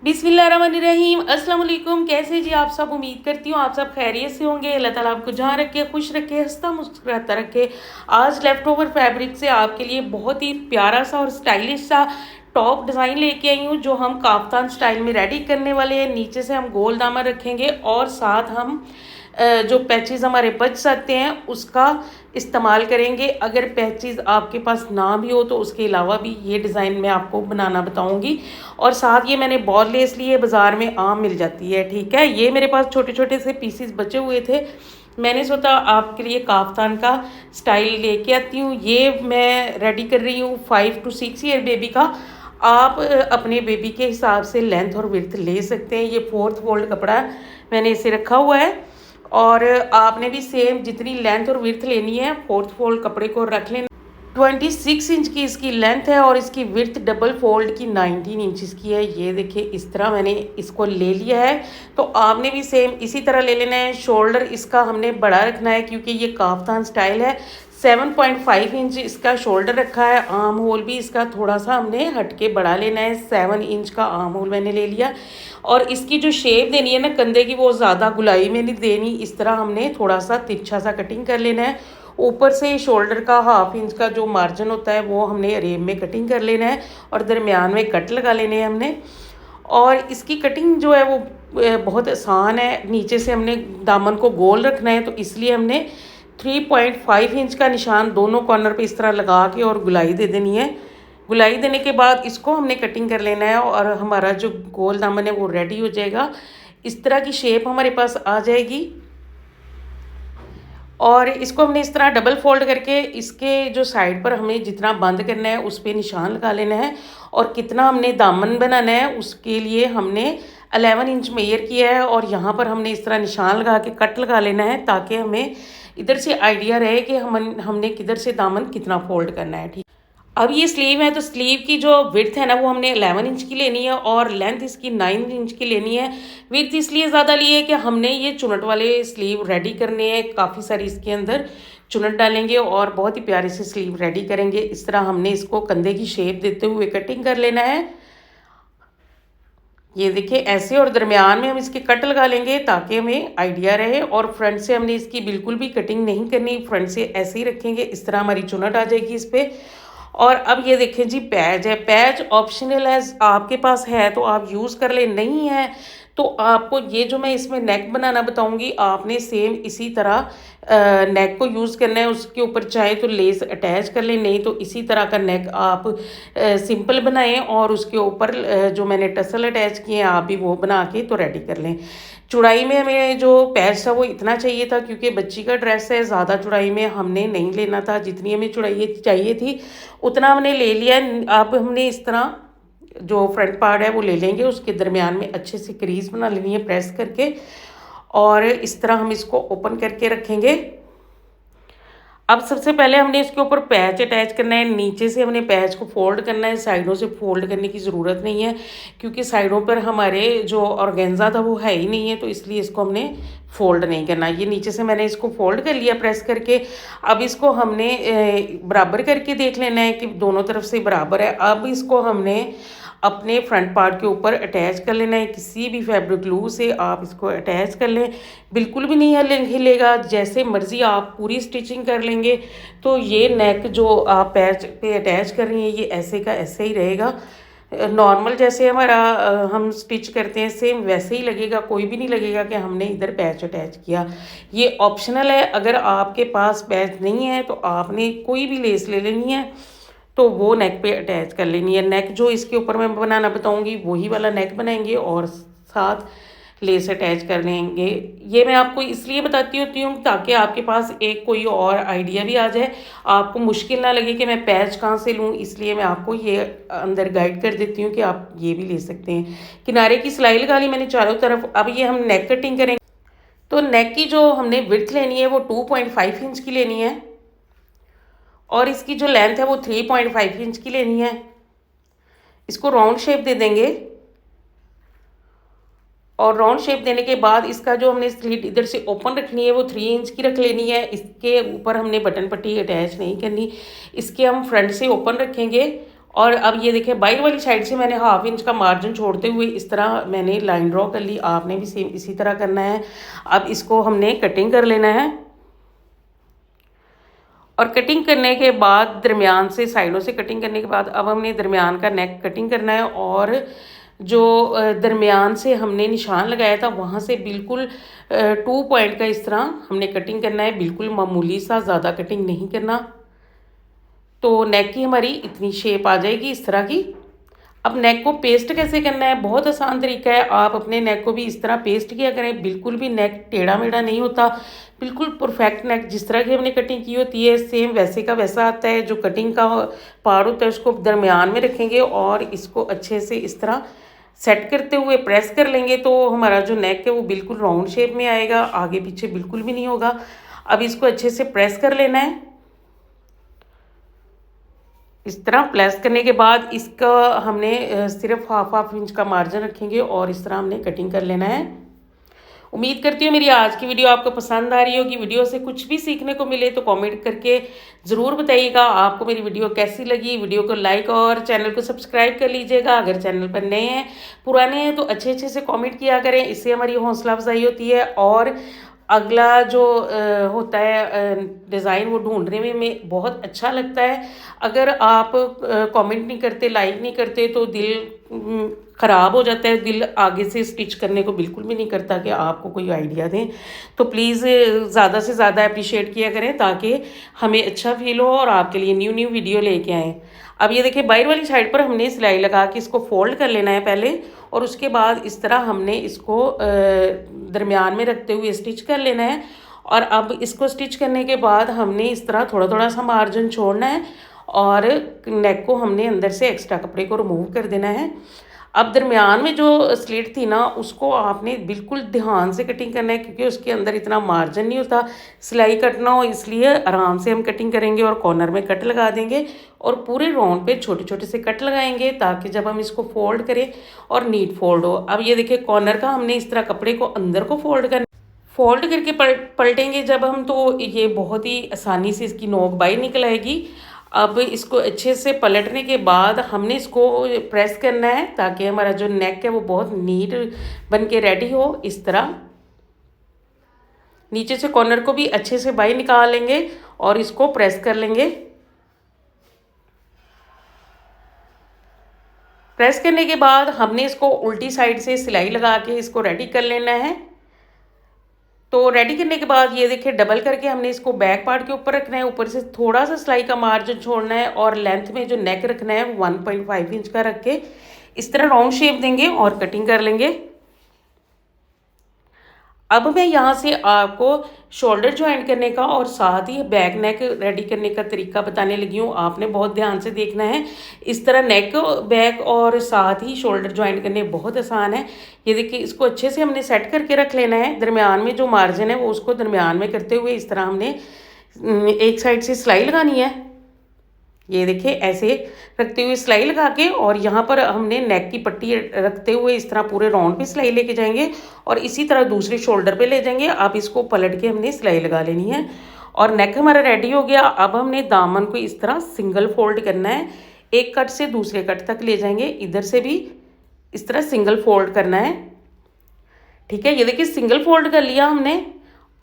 बिस्मिल्लाहिर्रहमानिर्रहीम। अस्सलाम वालेकुम। कैसे जी आप सब? उम्मीद करती हूँ आप सब खैरियत से होंगे। अल्लाह ताला आपको जहाँ रखे, खुश रखे, हंसता मुस्कुराता रखे। आज लेफ़्ट ओवर फैब्रिक से आपके लिए बहुत ही प्यारा सा और स्टाइलिश सा टॉप डिज़ाइन लेके आई हूँ, जो हम काफ्तान स्टाइल में रेडी करने वाले हैं। नीचे से हम गोल दामन रखेंगे और साथ हम जो पैचेस हमारे बच सकते हैं उसका इस्तेमाल करेंगे। अगर पैचेस आपके पास ना भी हो तो उसके अलावा भी ये डिज़ाइन मैं आपको बनाना बताऊंगी। और साथ ये मैंने बॉल लेस ली है, बाज़ार में आम मिल जाती है, ठीक है। ये मेरे पास छोटे छोटे से पीसीस बचे हुए थे, मैंने सोचा आपके लिए काफ्तान का स्टाइल लेके आती हूँ। ये मैं रेडी कर रही हूँ 5 to 6 ईयर बेबी का। आप अपने बेबी के हिसाब से लेंथ और विड्थ ले सकते हैं। ये 4th फोल्ड कपड़ा मैंने इसे रखा हुआ है और आपने भी सेम जितनी लेंथ और विड्थ लेनी है 4th फोल्ड कपड़े को रख लेना। 26 इंच की इसकी लेंथ है और इसकी विड्थ डबल फोल्ड की 19 इंचज़ की है। ये देखिए इस तरह मैंने इसको ले लिया है, तो आपने भी सेम इसी तरह ले लेना है। शोल्डर इसका हमने बड़ा रखना है क्योंकि ये काफ्तान स्टाइल है। 7.5 इंच इसका शोल्डर रखा है। आर्म होल भी इसका थोड़ा सा हमने हटके बड़ा लेना है। 7 इंच का आर्म होल मैंने ले लिया। और इसकी जो शेप देनी है ना कंधे की, वो ज़्यादा गुलाई में नहीं देनी। इस तरह हमने थोड़ा सा तिरछा सा कटिंग कर लेना है। ऊपर से शोल्डर का 1/2 इंच का जो मार्जिन होता है वो हमने रेब में कटिंग कर लेना है और दरमियान में कट लगा लेने हैं हमने। और इसकी कटिंग जो है वो बहुत आसान है। नीचे से हमने दामन को गोल रखना है, तो इसलिए हमने 3.5 इंच का निशान दोनों कॉर्नर पे इस तरह लगा के और गुलाई दे देनी है। गुलाई देने के बाद इसको हमने कटिंग कर लेना है और हमारा जो गोल दामन है वो रेडी हो जाएगा। इस तरह की शेप हमारे पास आ जाएगी। और इसको हमने इस तरह डबल फोल्ड करके इसके जो साइड पर हमें जितना बंद करना है उस पर निशान लगा लेना है। और कितना हमने दामन बनाना है उसके लिए हमने 11 इंच मेजर किया है और यहाँ पर हमने इस तरह निशान लगा के कट लगा लेना है, ताकि हमें इधर से आइडिया रहे कि हमने किधर से दामन कितना फोल्ड करना है, ठीक। अब ये स्लीव है, तो स्लीव की जो विड्थ है ना वो हमने 11 इंच की लेनी है और लेंथ इसकी 9 इंच की लेनी है। विड्थ इसलिए ज़्यादा ली है कि हमने ये चुनट वाले स्लीव रेडी करने हैं। काफ़ी सारी इसके अंदर चुनट डालेंगे और बहुत ही प्यारे से स्लीव रेडी करेंगे। इस तरह हमने इसको कंधे की शेप देते हुए कटिंग कर लेना है। ये देखिए ऐसे, और दरमियान में हम इसके कट लगा लेंगे ताकि हमें आइडिया रहे। और फ्रंट से हमने इसकी बिल्कुल भी कटिंग नहीं करनी, फ्रंट से ऐसे ही रखेंगे। इस तरह हमारी चुनट आ जाएगी इस पर। और अब ये देखें जी, पैच है। पैच ऑप्शनल है, आपके पास है तो आप यूज़ कर ले, नहीं है तो आपको ये जो मैं इसमें नेक बनाना बताऊंगी आपने सेम इसी तरह नेक को यूज़ करना है। उसके ऊपर चाहे तो लेस अटैच कर लें, नहीं तो इसी तरह का नेक आप सिंपल बनाएं और उसके ऊपर जो मैंने टसल अटैच किए हैं आप भी वो बना के तो रेडी कर लें। चौड़ाई में हमें जो पैच था वो इतना चाहिए था क्योंकि बच्ची का ड्रेस है। ज़्यादा चौड़ाई में हमने नहीं लेना था, जितनी हमें चौड़ाई चाहिए थी उतना हमने ले लिया। अब हमने इस तरह जो फ्रंट पार्ट है वो ले लेंगे, उसके दरमियान में अच्छे से क्रीज बना लेनी है प्रेस करके और इस तरह हम इसको ओपन करके रखेंगे। अब सबसे पहले हमने इसके ऊपर पैच अटैच करना है। नीचे से हमने पैच को फोल्ड करना है, साइडों से फोल्ड करने की ज़रूरत नहीं है क्योंकि साइडों पर हमारे जो ऑर्गेन्जा था वो है ही नहीं है, तो इसलिए इसको हमने फोल्ड नहीं करना। ये नीचे से मैंने इसको फोल्ड कर लिया प्रेस करके। अब इसको हमने बराबर करके देख लेना है कि दोनों तरफ से बराबर है। अब इसको हमने अपने फ्रंट पार्ट के ऊपर अटैच कर लेना है। किसी भी फैब्रिक ग्लू से आप इसको अटैच कर लें, बिल्कुल भी नहीं हिलेगा। जैसे मर्ज़ी आप पूरी स्टिचिंग कर लेंगे तो ये नेक जो आप पैच पे अटैच कर रही हैं ये ऐसे का ऐसे ही रहेगा। नॉर्मल जैसे हमारा हम स्टिच करते हैं सेम वैसे ही लगेगा, कोई भी नहीं लगेगा कि हमने इधर पैच अटैच किया। ये ऑप्शनल है, अगर आपके पास पैच नहीं है तो आपने कोई भी लेस ले लेनी है तो वो नेक पे अटैच कर लेनी है। नेक जो इसके ऊपर मैं बनाना बताऊंगी वही वाला नेक बनाएंगे और साथ लेस अटैच कर लेंगे। ये मैं आपको इसलिए बताती होती हूँ ताकि आपके पास एक कोई और आइडिया भी आ जाए, आपको मुश्किल ना लगे कि मैं पैच कहाँ से लूँ। इसलिए मैं आपको ये अंदर गाइड कर देती हूँ कि आप ये भी ले सकते हैं। किनारे की सिलाई लगा ली मैंने चारों तरफ। अब ये हम नेक कटिंग करेंगे, तो नेक की जो हमने विड्थ लेनी है वो 2.5 इंच की लेनी है और इसकी जो लेंथ है वो 3.5 इंच की लेनी है। इसको राउंड शेप दे देंगे और राउंड शेप देने के बाद इसका जो हमने स्लीट इधर से ओपन रखनी है वो 3 इंच की रख लेनी है। इसके ऊपर हमने बटन पट्टी अटैच नहीं करनी, इसके हम फ्रंट से ओपन रखेंगे और अब ये देखिए बाहर वाली साइड से मैंने 1/2 इंच का मार्जिन छोड़ते हुए इस तरह मैंने लाइन ड्रॉ कर ली। आपने भी सेम इसी तरह करना है। अब इसको हमने कटिंग कर लेना है और कटिंग करने के बाद दरमियान से साइडों से कटिंग करने के बाद अब हमने दरमियान का नेक कटिंग करना है। और जो दरमियान से हमने निशान लगाया था वहाँ से बिल्कुल 2 पॉइंट का इस तरह हमने कटिंग करना है, बिल्कुल मामूली सा, ज़्यादा कटिंग नहीं करना। तो नेक की हमारी इतनी शेप आ जाएगी इस तरह की। अब नेक को पेस्ट कैसे करना है, बहुत आसान तरीका है। आप अपने नेक को भी इस तरह पेस्ट किया करें, बिल्कुल भी नेक टेढ़ा मेढ़ा नहीं होता, बिल्कुल परफेक्ट नेक जिस तरह की हमने कटिंग की होती है सेम वैसे का वैसा आता है। जो कटिंग का पार्ट होता है उसको दरमियान में रखेंगे और इसको अच्छे से इस तरह सेट करते हुए प्रेस कर लेंगे तो हमारा जो नेक है वो बिल्कुल राउंड शेप में आएगा, आगे पीछे बिल्कुल भी नहीं होगा। अब इसको अच्छे से प्रेस कर लेना है। इस तरह प्रेस करने के बाद इसका हमने सिर्फ 1/2 इंच का मार्जिन रखेंगे और इस तरह हमने कटिंग कर लेना है। उम्मीद करती हूँ मेरी आज की वीडियो आपको पसंद आ रही होगी। वीडियो से कुछ भी सीखने को मिले तो कमेंट करके ज़रूर बताइएगा आपको मेरी वीडियो कैसी लगी। वीडियो को लाइक और चैनल को सब्सक्राइब कर लीजिएगा। अगर चैनल पर नए हैं, पुराने हैं तो अच्छे अच्छे से कमेंट किया करें, इससे हमारी हौसला अफजाई होती है और अगला जो होता है डिज़ाइन वो ढूंढने में बहुत अच्छा लगता है। अगर आप कमेंट नहीं करते, लाइक नहीं करते तो दिल ख़राब हो जाता है, दिल आगे से स्टिच करने को बिल्कुल भी नहीं करता कि आपको कोई आइडिया दें। तो प्लीज़ ज़्यादा से ज़्यादा अप्रिशिएट किया करें ताकि हमें अच्छा फील हो और आपके लिए न्यू न्यू वीडियो लेके आएँ। अब ये देखिए बाहर वाली साइड पर हमने सिलाई लगा के इसको फोल्ड कर लेना है पहले और उसके बाद इस तरह हमने इसको दरमियान में रखते हुए स्टिच कर लेना है। और अब इसको स्टिच करने के बाद हमने इस तरह थोड़ा थोड़ा सा मार्जिन छोड़ना है और नेक को हमने अंदर से एक्स्ट्रा कपड़े को रिमूव कर देना है। अब दरमियान में जो स्लिट थी ना उसको आपने बिल्कुल ध्यान से कटिंग करना है क्योंकि उसके अंदर इतना मार्जिन नहीं होता सिलाई कटना हो, इसलिए आराम से हम कटिंग करेंगे और कॉर्नर में कट लगा देंगे और पूरे राउंड पे छोटे छोटे से कट लगाएंगे ताकि जब हम इसको फोल्ड करें और नीट फोल्ड हो। अब ये देखिए कॉर्नर का हमने इस तरह कपड़े को अंदर को फोल्ड करके पलटेंगे जब हम तो ये बहुत ही आसानी से इसकी नोक बाहर निकल आएगी। अब इसको अच्छे से पलटने के बाद हमने इसको प्रेस करना है ताकि हमारा जो नेक है वो बहुत नीट बन के रेडी हो। इस तरह नीचे से कॉर्नर को भी अच्छे से बाहर निकाल लेंगे और इसको प्रेस कर लेंगे। प्रेस करने के बाद हमने इसको उल्टी साइड से सिलाई लगा के इसको रेडी कर लेना है। तो रेडी करने के बाद ये देखिए डबल करके हमने इसको बैक पार्ट के ऊपर रखना है, ऊपर से थोड़ा सा सिलाई का मार्जिन छोड़ना है और लेंथ में जो नेक रखना है 1.5 इंच का रख के इस तरह राउंड शेप देंगे और कटिंग कर लेंगे। अब मैं यहाँ से आपको शोल्डर ज्वाइंट करने का और साथ ही बैक नेक रेडी करने का तरीका बताने लगी हूँ। आपने बहुत ध्यान से देखना है। इस तरह नेक बैक और साथ ही शोल्डर ज्वाइंट करने बहुत आसान है। ये देखिए इसको अच्छे से हमने सेट करके रख लेना है। दरमियान में जो मार्जिन है वो उसको दरमियान में करते हुए इस तरह हमने एक साइड से सिलाई लगानी है। ये देखिए ऐसे रखते हुए सिलाई लगा के और यहाँ पर हमने नेक की पट्टी रखते हुए इस तरह पूरे राउंड पे सिलाई लेके जाएंगे और इसी तरह दूसरे शोल्डर पे ले जाएंगे। अब इसको पलट के हमने सिलाई लगा लेनी है और नेक हमारा रेडी हो गया। अब हमने दामन को इस तरह सिंगल फोल्ड करना है, एक कट से दूसरे कट तक ले जाएंगे, इधर से भी इस तरह सिंगल फोल्ड करना है। ठीक है, ये देखिए सिंगल फोल्ड कर लिया हमने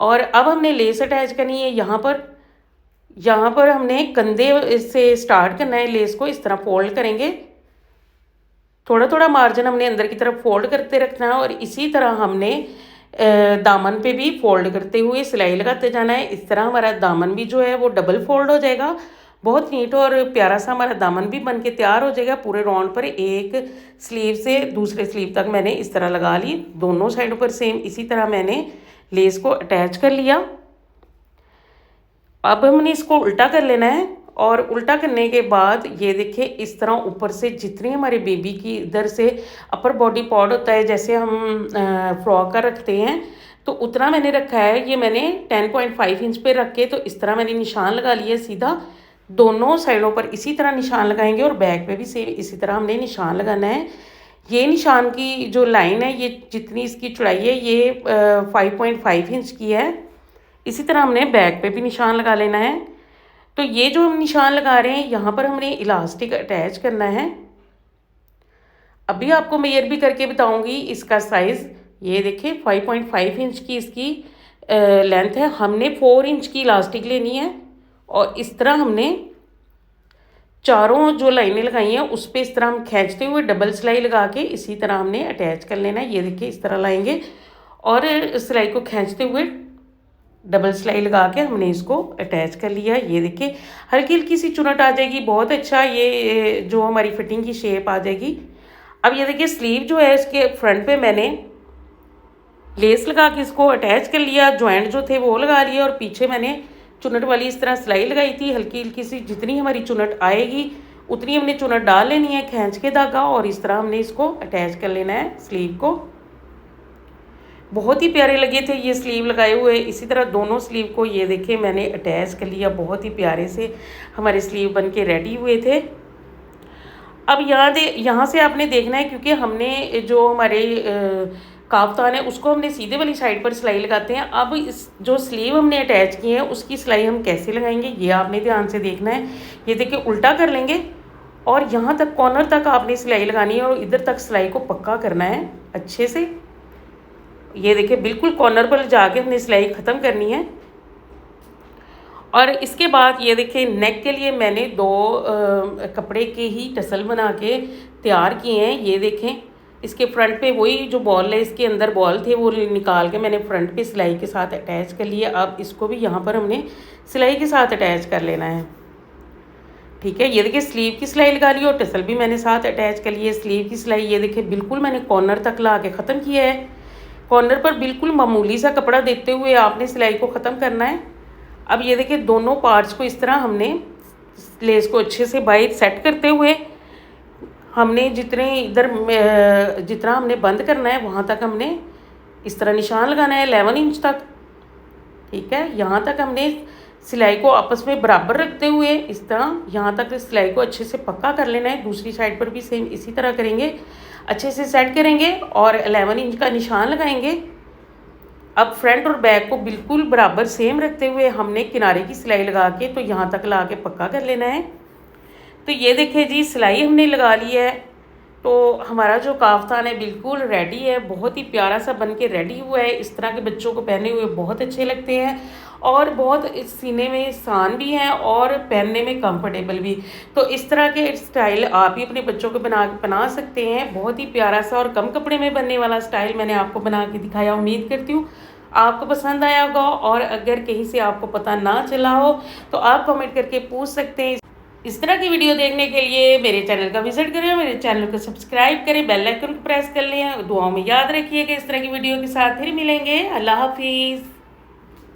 और अब हमने लेस अटैच करनी है। यहाँ पर हमने कंधे से स्टार्ट करना है, लेस को इस तरह फोल्ड करेंगे, थोड़ा थोड़ा मार्जिन हमने अंदर की तरफ फोल्ड करते रखना है और इसी तरह हमने दामन पे भी फोल्ड करते हुए सिलाई लगाते जाना है। इस तरह हमारा दामन भी जो है वो डबल फोल्ड हो जाएगा, बहुत नीट और प्यारा सा हमारा दामन भी बन के तैयार हो जाएगा। पूरे राउंड पर एक स्लीव से दूसरे स्लीव तक मैंने इस तरह लगा ली, दोनों साइडों पर सेम इसी तरह मैंने लेस को अटैच कर लिया। अब हमने इसको उल्टा कर लेना है और उल्टा करने के बाद ये देखिए इस तरह ऊपर से जितनी हमारे बेबी की इधर से अपर बॉडी पार्ट होता है जैसे हम फ्रॉक का रखते हैं तो उतना मैंने रखा है। ये मैंने 10.5 इंच पे रख के तो इस तरह मैंने निशान लगा लिया सीधा, दोनों साइडों पर इसी तरह निशान लगाएंगे और बैक पे भी सेम इसी तरह हमने निशान लगाना है। ये निशान की जो लाइन है ये जितनी इसकी चौड़ाई है ये 5.5 इंच की है। इसी तरह हमने बैक पे भी निशान लगा लेना है। तो ये जो हम निशान लगा रहे हैं यहाँ पर हमने इलास्टिक अटैच करना है। अभी आपको मेजर भी करके बताऊंगी इसका साइज़। ये देखिए 5.5 इंच की इसकी लेंथ है। हमने 4 इंच की इलास्टिक लेनी है और इस तरह हमने चारों जो लाइनें लगाई हैं उस पर इस तरह हम खींचते हुए डबल सिलाई लगा के इसी तरह हमने अटैच कर लेना है। ये देखिए इस तरह लाएंगे और सिलाई को खींचते हुए डबल सिलाई लगा के हमने इसको अटैच कर लिया। ये देखिए हल्की हल्की सी चुनट आ जाएगी, बहुत अच्छा ये जो हमारी फिटिंग की शेप आ जाएगी। अब ये देखिए स्लीव जो है इसके फ्रंट पे मैंने लेस लगा के इसको अटैच कर लिया, जॉइंट जो थे वो लगा लिया और पीछे मैंने चुनट वाली इस तरह सिलाई लगाई थी। हल्की हल्की सी जितनी हमारी चुनट आएगी उतनी हमने चुनट डाल लेनी है खींच के धागा और इस तरह हमने इसको अटैच कर लेना है स्लीव को। बहुत ही प्यारे लगे थे ये स्लीव लगाए हुए। इसी तरह दोनों स्लीव को ये देखिए मैंने अटैच कर लिया, बहुत ही प्यारे से हमारे स्लीव बन के रेडी हुए थे। अब यहाँ से आपने देखना है क्योंकि हमने जो हमारे काफ्तान है उसको हमने सीधे वाली साइड पर सिलाई लगाते हैं। अब इस जो स्लीव हमने अटैच की है उसकी सिलाई हम कैसे लगाएंगे ये आपने ध्यान से देखना है। ये देखिए उल्टा कर लेंगे और यहाँ तक कॉर्नर तक आपने सिलाई लगानी है और इधर तक सिलाई को पक्का करना है अच्छे से। ये देखिए बिल्कुल कॉर्नर पर जाके हमने सिलाई ख़त्म करनी है। और इसके बाद ये देखिए नेक के लिए मैंने 2 कपड़े के ही टसल बना के तैयार किए हैं। ये देखें इसके फ्रंट पे वही जो बॉल है इसके अंदर बॉल थे वो निकाल के मैंने फ्रंट पे सिलाई के साथ अटैच कर लिया। अब इसको भी यहाँ पर हमने सिलाई के साथ अटैच कर लेना है। ठीक है, ये देखिए स्लीव की सिलाई लगा ली और टसल भी मैंने साथ अटैच कर लिए। स्लीव की सिलाई ये देखिए बिल्कुल मैंने कॉर्नर तक ला के ख़त्म किया है। कॉर्नर पर बिल्कुल मामूली सा कपड़ा देते हुए आपने सिलाई को ख़त्म करना है। अब ये देखिए दोनों पार्ट्स को इस तरह हमने लेस को अच्छे से बाहर सेट करते हुए हमने जितना हमने बंद करना है वहाँ तक हमने इस तरह निशान लगाना है 11 इंच तक। ठीक है, यहाँ तक हमने सिलाई को आपस में बराबर रखते हुए इस तरह यहाँ तक सिलाई को अच्छे से पक्का कर लेना है। दूसरी साइड पर भी सेम इसी तरह करेंगे, अच्छे से सेट करेंगे और 11 इंच का निशान लगाएंगे। अब फ्रंट और बैक को बिल्कुल बराबर सेम रखते हुए हमने किनारे की सिलाई लगा के तो यहाँ तक ला के पक्का कर लेना है। तो ये देखिए जी सिलाई हमने लगा ली है तो हमारा जो काफ्तान है बिल्कुल रेडी है, बहुत ही प्यारा सा बन के रेडी हुआ है। इस तरह के बच्चों को पहने हुए बहुत अच्छे लगते हैं और बहुत सीने में आसान भी हैं और पहनने में कंफर्टेबल भी। तो इस तरह के स्टाइल आप ही अपने बच्चों को बना सकते हैं। बहुत ही प्यारा सा और कम कपड़े में बनने वाला स्टाइल मैंने आपको बना के दिखाया। उम्मीद करती हूँ आपको पसंद आया होगा और अगर कहीं से आपको पता ना चला हो तो आप कमेंट करके पूछ सकते हैं। इस तरह की वीडियो देखने के लिए मेरे चैनल का विजिट करें, मेरे चैनल को सब्सक्राइब करें, बेल आइकन को प्रेस कर लें। दुआओं में याद रखिएगा। इस तरह की वीडियो के साथ फिर मिलेंगे। अल्लाह हाफिज़।